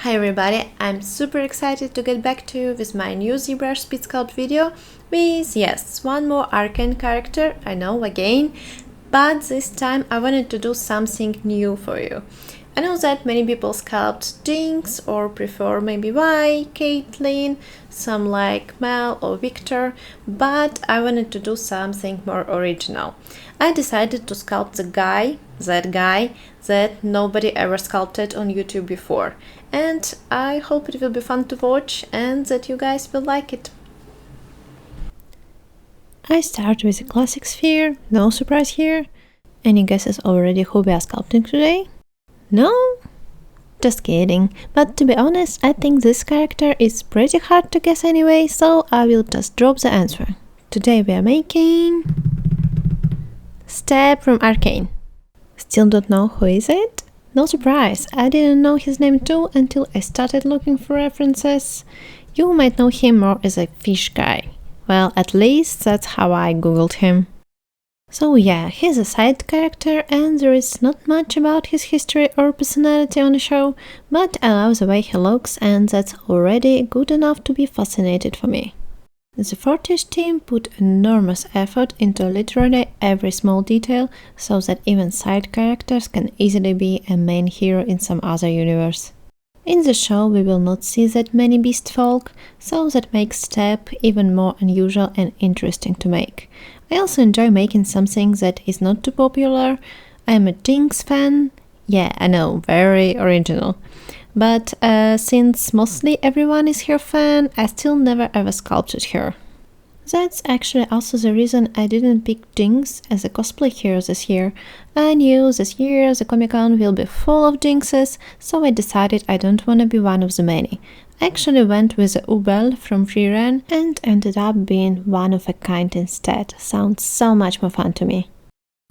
Hi everybody, I'm super excited to get back to you with my new ZBrush Speedsculpt video with, yes, one more Arcane character, I know, again, but this time I wanted to do something new for you. I know that many people sculpt Jinx or prefer maybe Vi, Caitlyn, some like Mel or Victor, but I wanted to do something more original. I decided to sculpt that guy that nobody ever sculpted on YouTube before, and I hope it will be fun to watch and that you guys will like it. I start with a classic sphere, no surprise here. Any guesses already who we are sculpting today? No? Just kidding, but to be honest, I think this character is pretty hard to guess anyway, so I will just drop the answer. Today we are making Step from Arcane. Still don't know who is it? No surprise, I didn't know his name too until I started looking for references. You might know him more as a fish guy. Well, at least that's how I googled him. So yeah, he's a side character and there is not much about his history or personality on the show, but I love the way he looks and that's already good enough to be fascinated for me. The Fortish team put enormous effort into literally every small detail so that even side characters can easily be a main hero in some other universe. In the show we will not see that many beast folk, so that makes Step even more unusual and interesting to make. I also enjoy making something that is not too popular. I am a Jinx fan. Yeah, I know, very original. But since mostly everyone is her fan, I still never ever sculpted her. That's actually also the reason I didn't pick Jinx as a cosplay hero this year. I knew this year the Comic-Con will be full of Jinxes, so I decided I don't want to be one of the many. I actually went with the Ubel from Freerun and ended up being one of a kind instead. Sounds so much more fun to me.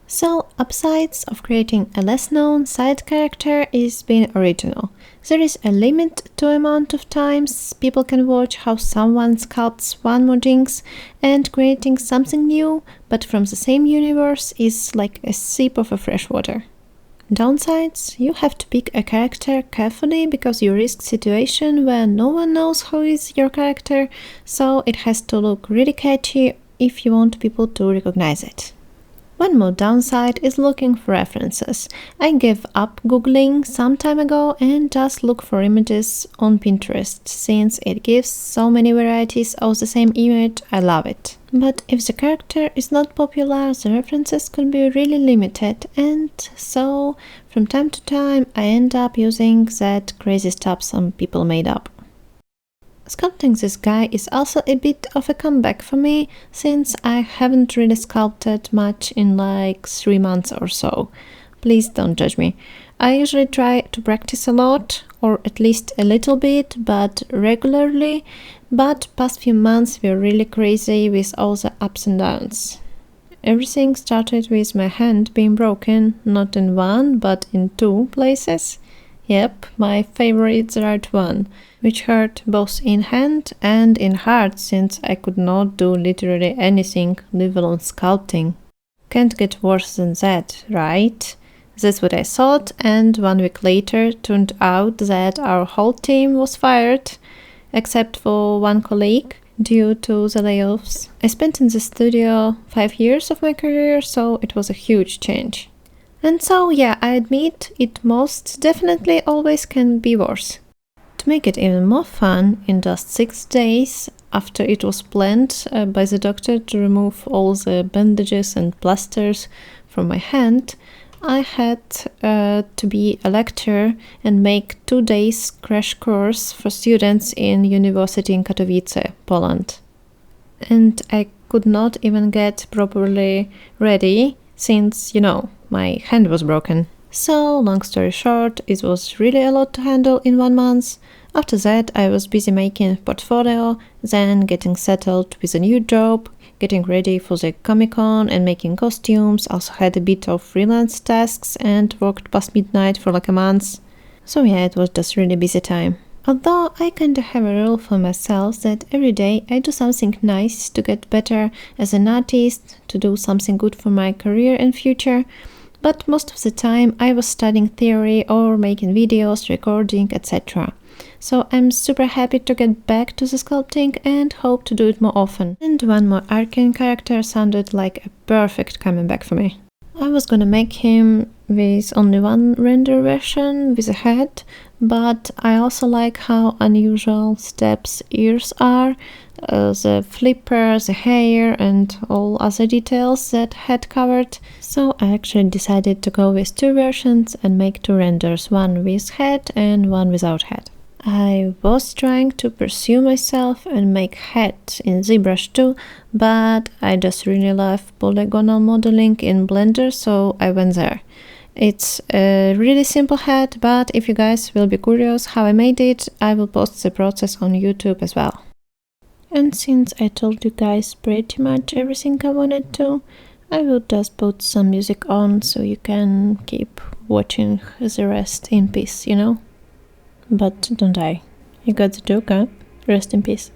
So, upsides of creating a less known side character is being original. There is a limit to amount of times people can watch how someone sculpts one more Jinx, and creating something new but from the same universe is like a sip of a fresh water. Downsides, you have to pick a character carefully because you risk situation where no one knows who is your character, so it has to look really catchy if you want people to recognize it. One more downside is looking for references. I gave up googling some time ago and just look for images on Pinterest. Since it gives so many varieties of the same image, I love it. But if the character is not popular, the references could be really limited, and so from time to time I end up using that crazy stuff some people made up. Sculpting this guy is also a bit of a comeback for me, since I haven't really sculpted much in like 3 months or so. Please don't judge me. I usually try to practice a lot, or at least a little bit, but regularly, but past few months were really crazy with all the ups and downs. Everything started with my hand being broken, not in one, but in 2 places. Yep, my favorite right one, which hurt both in hand and in heart since I could not do literally anything, leave alone sculpting. Can't get worse than that, right? That's what I thought, and 1 week later turned out that our whole team was fired, except for 1 colleague, due to the layoffs. I spent in the studio 5 years of my career, so it was a huge change. And so yeah, I admit it most definitely always can be worse. To make it even more fun, in just 6 days after it was planned by the doctor to remove all the bandages and plasters from my hand, I had to be a lecturer and make 2 days crash course for students in university in Katowice, Poland. And I could not even get properly ready since, you know, my hand was broken. So, long story short, it was really a lot to handle in 1 month. After that, I was busy making a portfolio, then getting settled with a new job, getting ready for the Comic-Con and making costumes. Also had a bit of freelance tasks and worked past midnight for like a month. So yeah, it was just really busy time. Although I kinda have a rule for myself that every day I do something nice to get better as an artist, to do something good for my career and future. But most of the time I was studying theory or making videos, recording, etc. so I'm super happy to get back to the sculpting and hope to do it more often. And one more Arcane character sounded like a perfect coming back for me. I was gonna make him with only one render version with a head, but I also like how unusual Step's ears are, the flipper, the hair and all other details that head covered. So I actually decided to go with two versions and make two renders, one with head and one without head. I was trying to pursue myself and make head in ZBrush too, but I just really love polygonal modeling in Blender, so I went there. It's a really simple head, but if you guys will be curious how I made it, I will post the process on YouTube as well. And since I told you guys pretty much everything I wanted to, I will just put some music on so you can keep watching the rest in peace, you know? But don't die. You got the joke, huh? Rest in peace.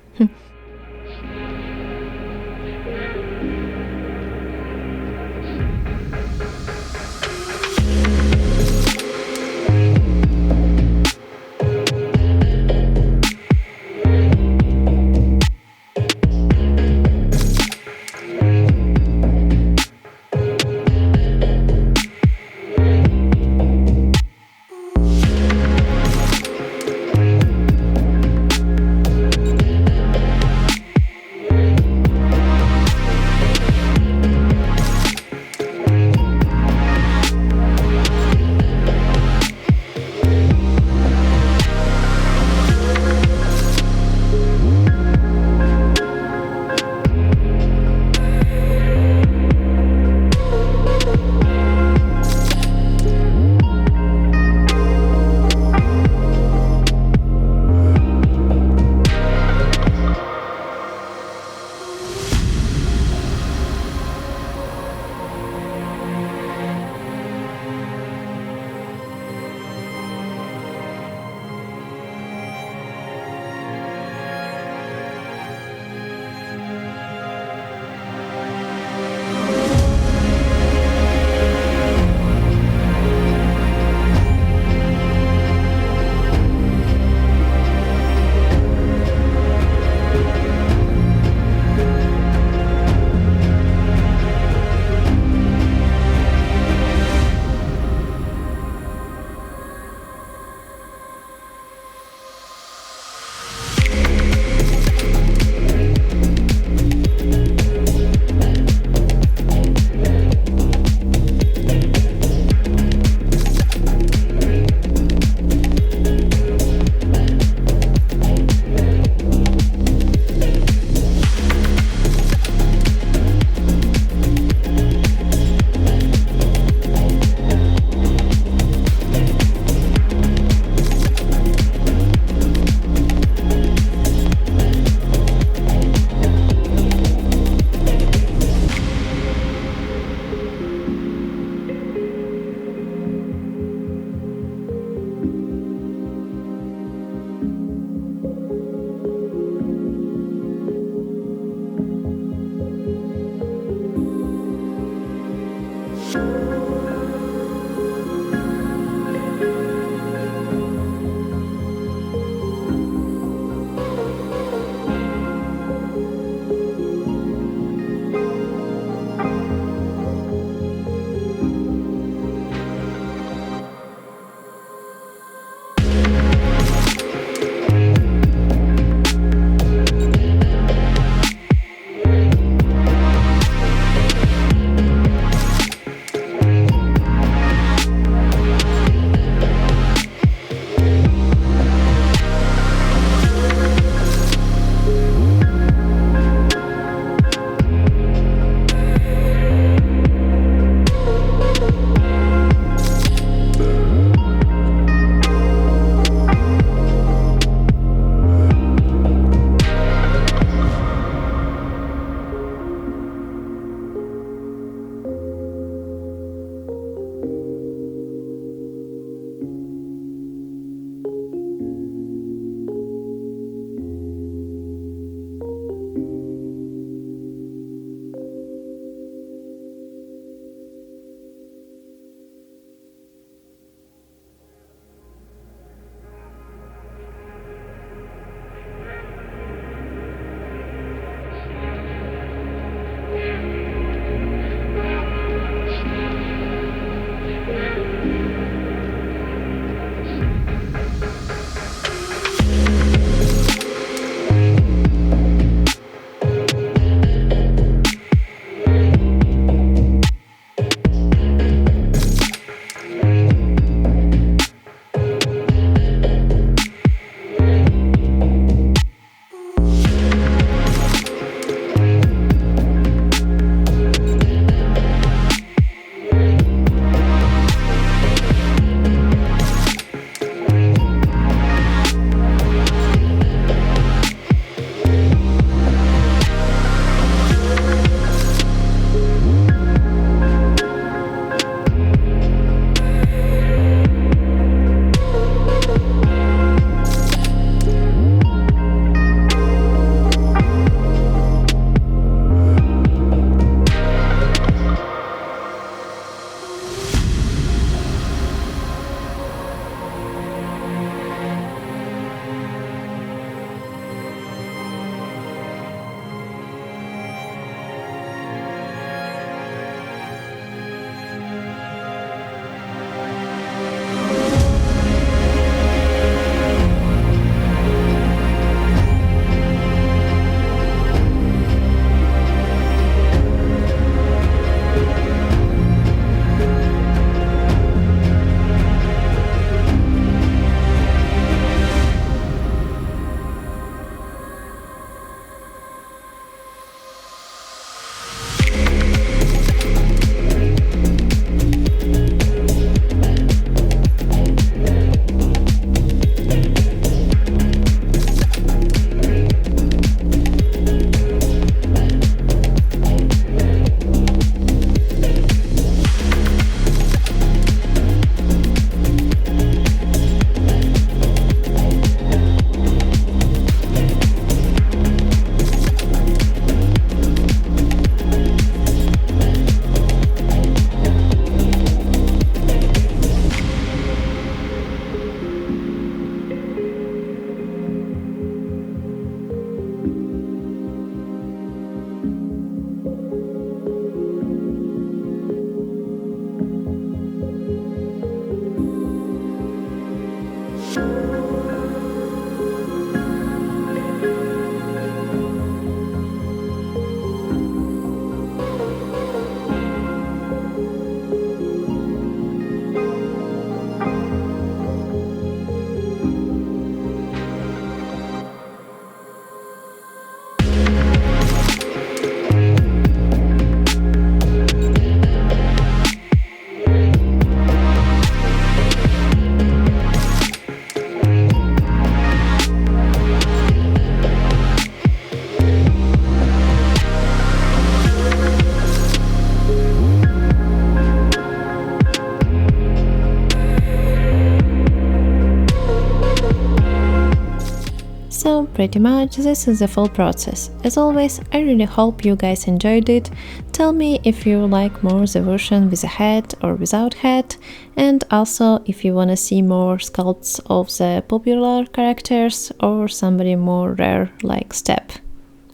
So pretty much this is the full process. As always, I really hope you guys enjoyed it. Tell me if you like more the version with a head or without head, and also if you wanna see more sculpts of the popular characters or somebody more rare like Step.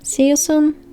See you soon!